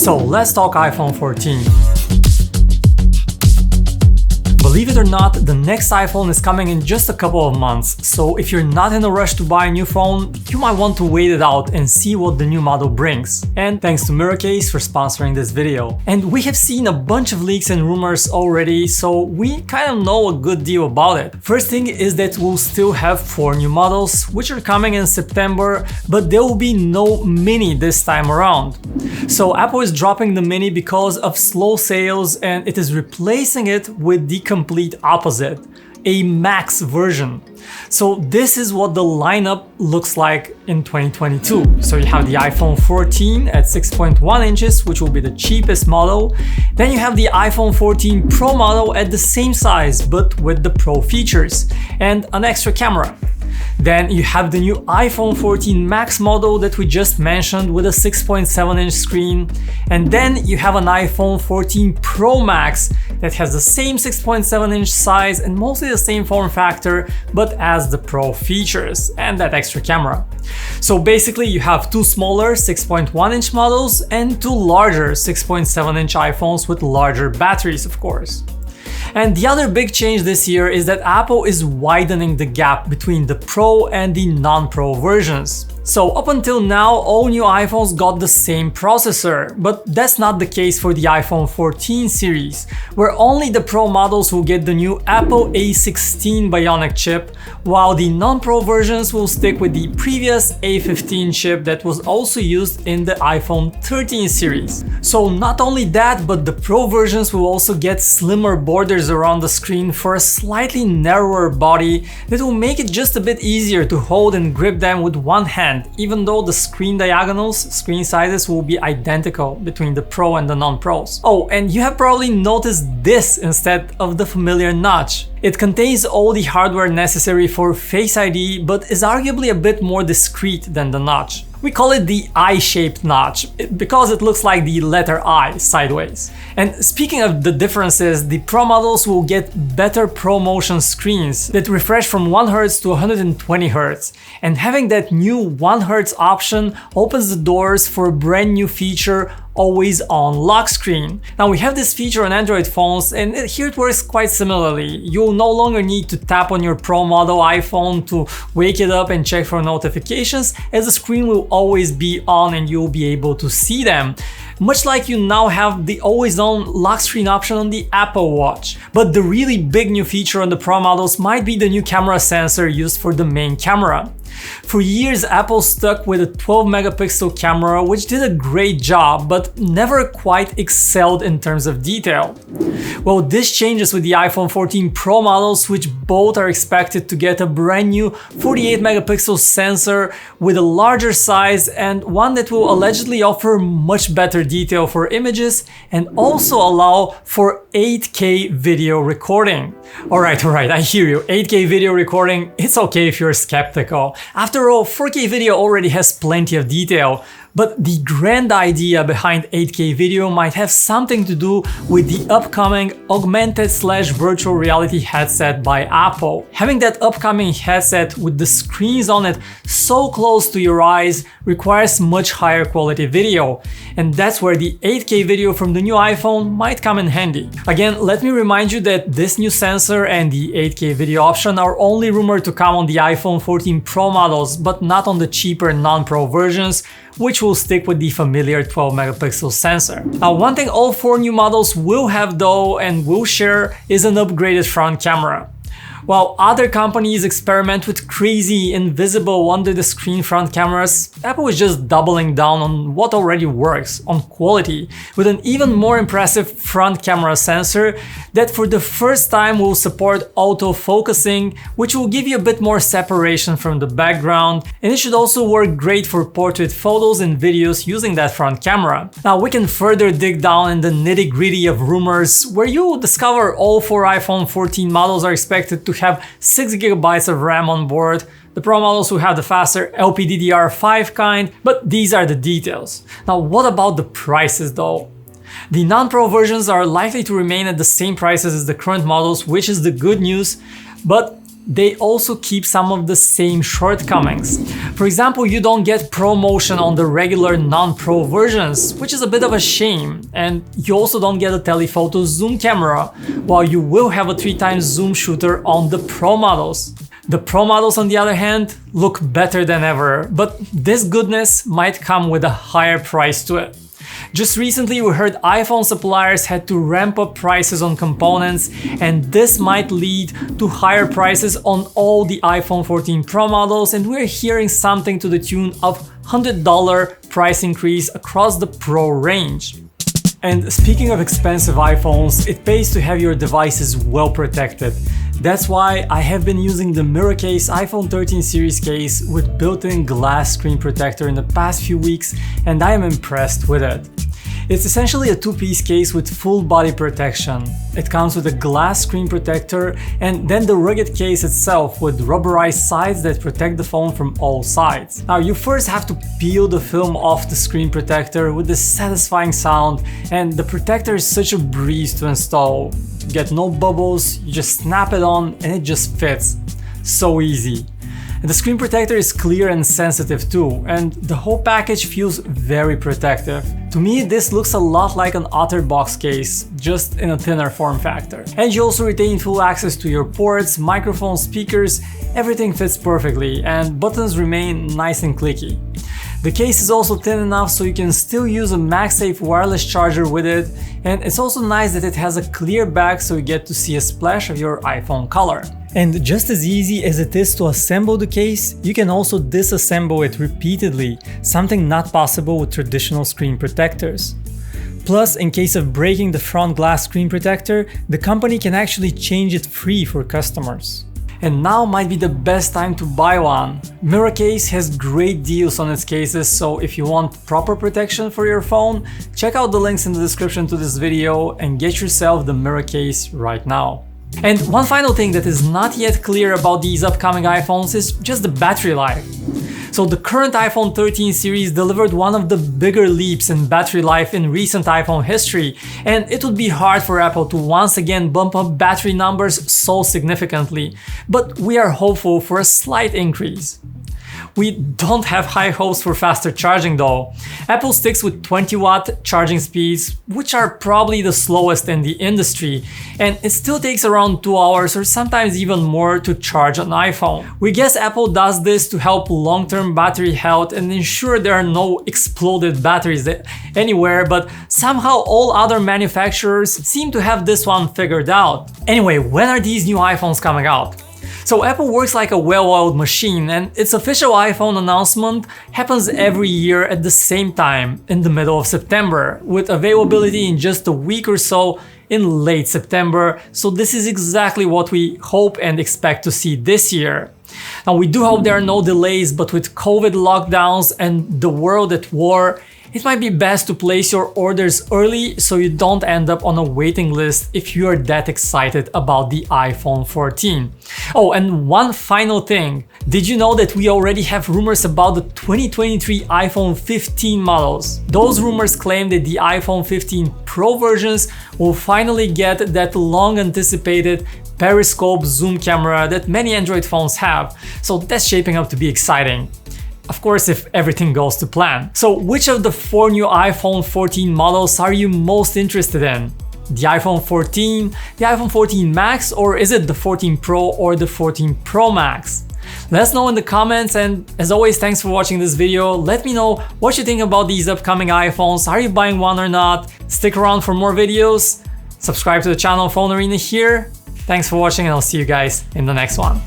So let's talk iPhone 14. Believe it or not, the next iPhone is coming in just a couple of months, so if you're not in a rush to buy a new phone, you might want to wait it out and see what the new model brings. And thanks to Miracase for sponsoring this video. And we have seen a bunch of leaks and rumors already, so we kind of know a good deal about it. First thing is that we'll still have 4 new models, which are coming in September, but there will be no Mini this time around. So Apple is dropping the Mini because of slow sales, and it is replacing it with the complete opposite, a Max version. So this is what the lineup looks like in 2022. So you have the iPhone 14 at 6.1 inches, which will be the cheapest model. Then you have the iPhone 14 Pro model at the same size, but with the Pro features and an extra camera. Then you have the new iPhone 14 Max model that we just mentioned with a 6.7-inch screen. And then you have an iPhone 14 Pro Max that has the same 6.7-inch size and mostly the same form factor, but has the Pro features and that extra camera. So basically you have 2 smaller 6.1-inch models and 2 larger 6.7-inch iPhones with larger batteries, of course. And the other big change this year is that Apple is widening the gap between the Pro and the non-Pro versions. So up until now, all new iPhones got the same processor, but that's not the case for the iPhone 14 series, where only the Pro models will get the new Apple A16 Bionic chip, while the non-Pro versions will stick with the previous A15 chip that was also used in the iPhone 13 series. So not only that, but the Pro versions will also get slimmer borders around the screen for a slightly narrower body that will make it just a bit easier to hold and grip them with one hand, even though the screen diagonals, screen sizes will be identical between the Pro and the non-Pros. Oh, and you have probably noticed this instead of the familiar notch. It contains all the hardware necessary for Face ID, but is arguably a bit more discreet than the notch. We call it the I-shaped notch because it looks like the letter I sideways. And speaking of the differences, the Pro models will get better ProMotion screens that refresh from 1 Hz to 120 Hz. And having that new 1 Hz option opens the doors for a brand new feature, always on lock screen. Now we have this feature on Android phones, and here it works quite similarly. You'll no longer need to tap on your Pro model iPhone to wake it up and check for notifications, as the screen will always be on and you'll be able to see them. Much like you now have the always-on lock screen option on the Apple Watch. But the really big new feature on the Pro models might be the new camera sensor used for the main camera. For years, Apple stuck with a 12-megapixel camera, which did a great job, but never quite excelled in terms of detail. Well, this changes with the iPhone 14 Pro models, which both are expected to get a brand new 48-megapixel sensor with a larger size and one that will allegedly offer much better detail for images and also allow for 8K video recording. Alright, I hear you. 8K video recording, it's okay if you're skeptical. After all, 4K video already has plenty of detail. But the grand idea behind 8K video might have something to do with the upcoming augmented/virtual reality headset by Apple. Having that upcoming headset with the screens on it so close to your eyes requires much higher quality video. And that's where the 8K video from the new iPhone might come in handy. Again, let me remind you that this new sensor and the 8K video option are only rumored to come on the iPhone 14 Pro models, but not on the cheaper non-Pro versions, which will stick with the familiar 12-megapixel sensor. Now, one thing all 4 new models will have though and will share is an upgraded front camera. While other companies experiment with crazy invisible under-the-screen front cameras, Apple is just doubling down on what already works, on quality, with an even more impressive front camera sensor that for the first time will support auto-focusing, which will give you a bit more separation from the background, and it should also work great for portrait photos and videos using that front camera. Now we can further dig down in the nitty-gritty of rumors, where you will discover all 4 iPhone 14 models are expected to have 6GB of RAM on board. The Pro models will have the faster LPDDR5 kind, but these are the details. Now, what about the prices though? The non-Pro versions are likely to remain at the same prices as the current models, which is the good news, but they also keep some of the same shortcomings. For example, you don't get ProMotion on the regular non-Pro versions, which is a bit of a shame, and you also don't get a telephoto zoom camera, while you will have a 3x zoom shooter on the Pro models. The Pro models, on the other hand, look better than ever, but this goodness might come with a higher price to it. Just recently we heard iPhone suppliers had to ramp up prices on components, and this might lead to higher prices on all the iPhone 14 Pro models, and we're hearing something to the tune of $100 price increase across the Pro range. And speaking of expensive iPhones, it pays to have your devices well protected. That's why I have been using the Miracase iPhone 13 series case with built-in glass screen protector in the past few weeks, and I am impressed with it. It's essentially a two-piece case with full body protection. It comes with a glass screen protector and then the rugged case itself with rubberized sides that protect the phone from all sides. Now you first have to peel the film off the screen protector with this satisfying sound, and the protector is such a breeze to install. You get no bubbles, you just snap it on and it just fits. So easy. And the screen protector is clear and sensitive too, and the whole package feels very protective. To me, this looks a lot like an OtterBox case, just in a thinner form factor. And you also retain full access to your ports, microphone, speakers, everything fits perfectly, and buttons remain nice and clicky. The case is also thin enough so you can still use a MagSafe wireless charger with it, and it's also nice that it has a clear back so you get to see a splash of your iPhone color. And just as easy as it is to assemble the case, you can also disassemble it repeatedly, something not possible with traditional screen protectors. Plus, in case of breaking the front glass screen protector, the company can actually change it free for customers. And now might be the best time to buy one. Miracase has great deals on its cases, so if you want proper protection for your phone, check out the links in the description to this video and get yourself the Miracase right now. And one final thing that is not yet clear about these upcoming iPhones is just the battery life. So the current iPhone 13 series delivered one of the bigger leaps in battery life in recent iPhone history, and it would be hard for Apple to once again bump up battery numbers so significantly, but we are hopeful for a slight increase. We don't have high hopes for faster charging though. Apple sticks with 20-watt charging speeds, which are probably the slowest in the industry, and it still takes around 2 hours or sometimes even more to charge an iPhone. We guess Apple does this to help long-term battery health and ensure there are no exploded batteries anywhere, but somehow all other manufacturers seem to have this one figured out. Anyway, when are these new iPhones coming out? So Apple works like a well-oiled machine, and its official iPhone announcement happens every year at the same time, in the middle of September, with availability in just a week or so in late September, so this is exactly what we hope and expect to see this year. Now we do hope there are no delays, but with COVID lockdowns and the world at war, it might be best to place your orders early so you don't end up on a waiting list if you are that excited about the iPhone 14. Oh, and one final thing. Did you know that we already have rumors about the 2023 iPhone 15 models? Those rumors claim that the iPhone 15 Pro versions will finally get that long anticipated periscope zoom camera that many Android phones have, so that's shaping up to be exciting. Of course, if everything goes to plan. So which of the 4 new iPhone 14 models are you most interested in? The iPhone 14, the iPhone 14 Max, or is it the 14 Pro or the 14 Pro Max? Let us know in the comments, and as always, thanks for watching this video. Let me know what you think about these upcoming iPhones. Are you buying one or not? Stick around for more videos. Subscribe to the channel PhoneArena here. Thanks for watching, and I'll see you guys in the next one.